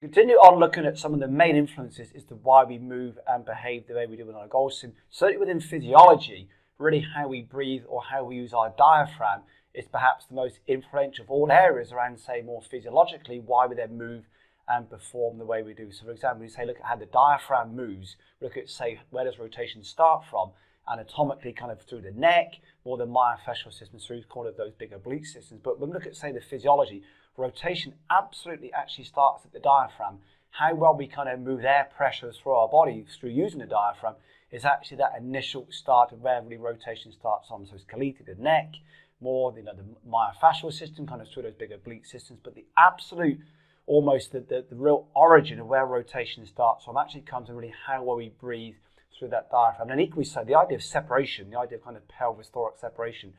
Continue on looking at some of the main influences as to why we move and behave the way we do in our goal system. Certainly within physiology, really how we breathe or how we use our diaphragm is perhaps the most influential of all areas around, say, more physiologically, why we then move and perform the way we do. So for example, we say, look at how the diaphragm moves, look at, say, where does rotation start from, anatomically kind of through the neck, more the myofascial systems, through kind of those big oblique systems. But when we look at, say, the physiology, rotation absolutely actually starts at the diaphragm. How well we kind of move air pressures through our body through using the diaphragm is actually that initial start of where really rotation starts on. So it's collated the neck, more the myofascial system, kind of through those big oblique systems. But the absolute, almost the real origin of where rotation starts from actually comes in really how well we breathe through that diaphragm. And equally so, the idea of separation, the idea of kind of pelvis thorax separation,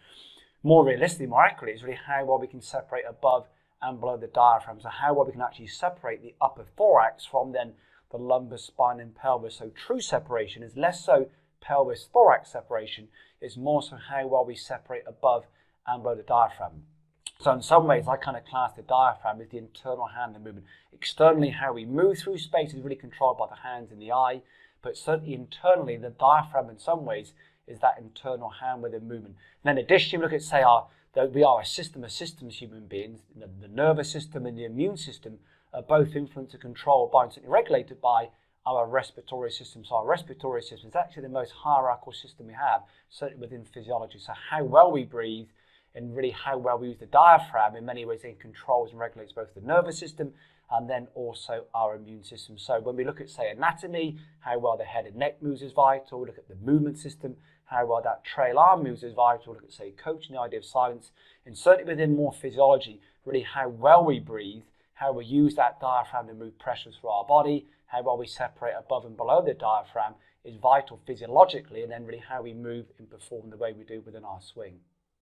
more realistically, more accurately, is really how well we can separate above and below the diaphragm. So how well we can actually separate the upper thorax from then the lumbar spine and pelvis. So true separation is less so pelvis thorax separation, is more so how well we separate above and below the diaphragm. So in some ways, I kind of class the diaphragm as the internal hand and movement. Externally, how we move through space is really controlled by the hands and the eye, but certainly internally, the diaphragm in some ways is that internal hand with the movement. And then additionally, look at, say, that we are a system of systems, human beings. The nervous system and the immune system are both influenced and controlled by and certainly regulated by our respiratory system. So our respiratory system is actually the most hierarchical system we have, certainly within physiology. So how well we breathe and really how well we use the diaphragm in many ways it controls and regulates both the nervous system and then also our immune system. So when we look at, say, anatomy, how well the head and neck moves is vital. We look at the movement system, how well that trail arm moves is vital. Look at, say, coaching, the idea of silence. And certainly within more physiology, really how well we breathe, how we use that diaphragm to move pressures through our body, how well we separate above and below the diaphragm is vital physiologically, and then really how we move and perform the way we do within our swing.